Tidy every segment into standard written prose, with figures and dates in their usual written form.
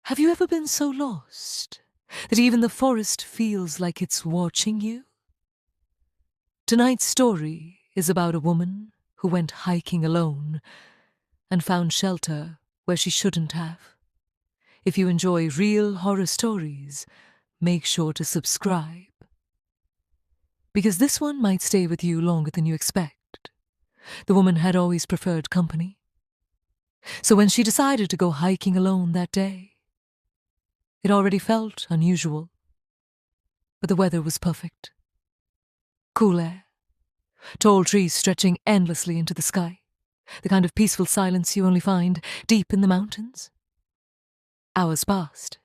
Have you ever been so lost that even the forest feels like it's watching you? Tonight's story is about a woman who went hiking alone and found shelter where she shouldn't have. If you enjoy real horror stories, make sure to subscribe, because this one might stay with you longer than you expect. The woman had always preferred company, so when she decided to go hiking alone that day, it already felt unusual, but the weather was perfect. Cool air, tall trees stretching endlessly into the sky, the kind of peaceful silence you only find deep in the mountains. Hours passed.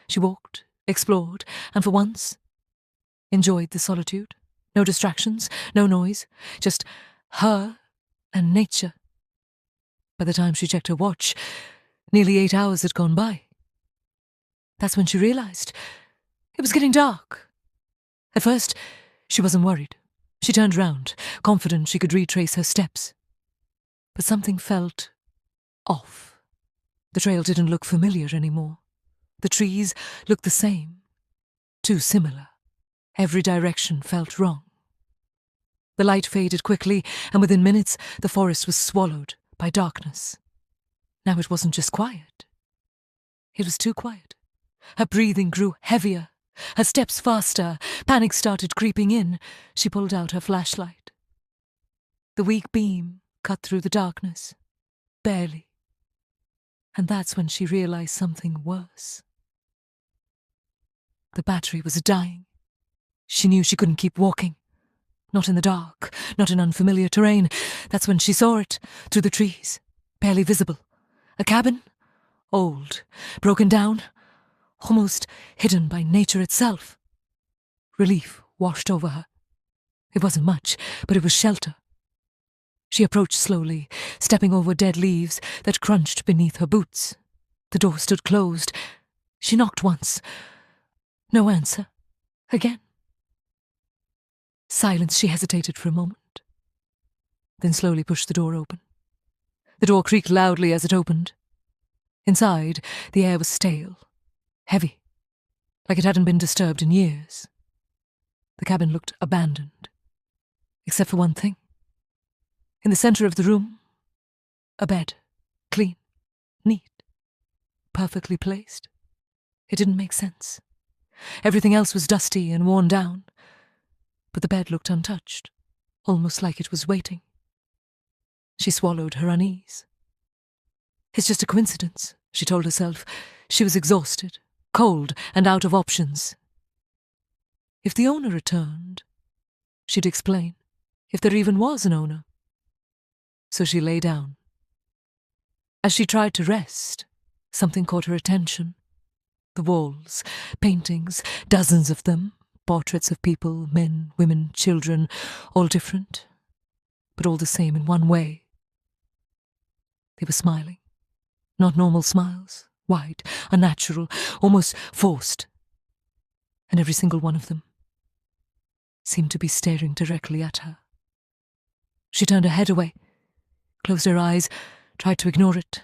She walked, explored, and for once enjoyed the solitude. No distractions, no noise, just her and nature. By the time she checked her watch, nearly 8 hours had gone by. That's when she realized it was getting dark. At first, she wasn't worried. She turned round, confident she could retrace her steps. But something felt off. The trail didn't look familiar anymore. The trees looked the same, too similar. Every direction felt wrong. The light faded quickly, and within minutes the forest was swallowed by darkness. Now it wasn't just quiet. It was too quiet. Her breathing grew heavier, her steps faster. Panic started creeping in. She pulled out her flashlight. The weak beam cut through the darkness, barely. And that's when she realized something worse. The battery was dying. She knew she couldn't keep walking. Not in the dark, not in unfamiliar terrain. That's when she saw it, through the trees, barely visible. A cabin, old, broken down, almost hidden by nature itself. Relief washed over her. It wasn't much, but it was shelter. She approached slowly, stepping over dead leaves that crunched beneath her boots. The door stood closed. She knocked once. No answer. Again. Silence. She hesitated for a moment, then slowly pushed the door open. The door creaked loudly as it opened. Inside, the air was stale, heavy, like it hadn't been disturbed in years. The cabin looked abandoned, except for one thing. In the center of the room, a bed, clean, neat, perfectly placed. It didn't make sense. Everything else was dusty and worn down, but the bed looked untouched, almost like it was waiting. She swallowed her unease. It's just a coincidence, she told herself. She was exhausted, cold, and out of options. If the owner returned, she'd explain, if there even was an owner. So she lay down. As she tried to rest, something caught her attention. The walls, paintings, dozens of them, portraits of people, men, women, children, all different, but all the same in one way. They were smiling. Not normal smiles, wide, unnatural, almost forced. And every single one of them seemed to be staring directly at her. She turned her head away, closed her eyes, tried to ignore it,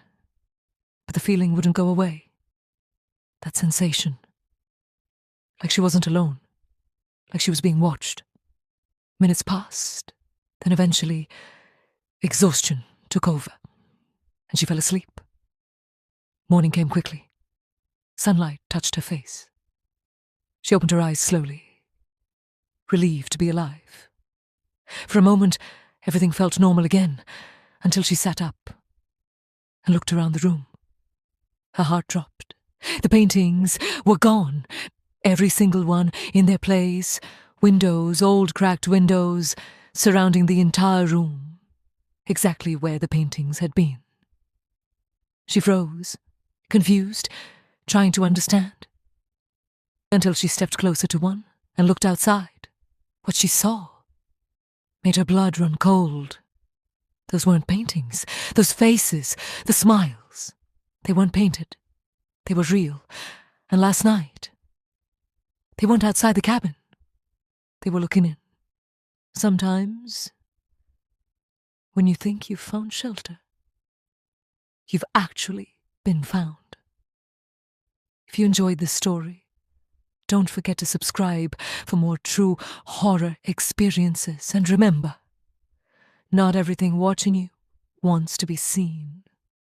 but the feeling wouldn't go away. That sensation. Like she wasn't alone, like she was being watched. Minutes passed, then eventually exhaustion took over, and she fell asleep. Morning came quickly. Sunlight touched her face. She opened her eyes slowly, relieved to be alive. For a moment, everything felt normal again, until she sat up and looked around the room. Her heart dropped. The paintings were gone, every single one in their place, windows, old cracked windows, surrounding the entire room, exactly where the paintings had been. She froze, confused, trying to understand, until she stepped closer to one and looked outside. What she saw made her blood run cold. Those weren't paintings. Those faces, the smiles, they weren't painted. They were real. And last night, they weren't outside the cabin. They were looking in. Sometimes, when you think you've found shelter, you've actually been found. If you enjoyed this story, don't forget to subscribe for more true horror experiences. And remember, not everything watching you wants to be seen.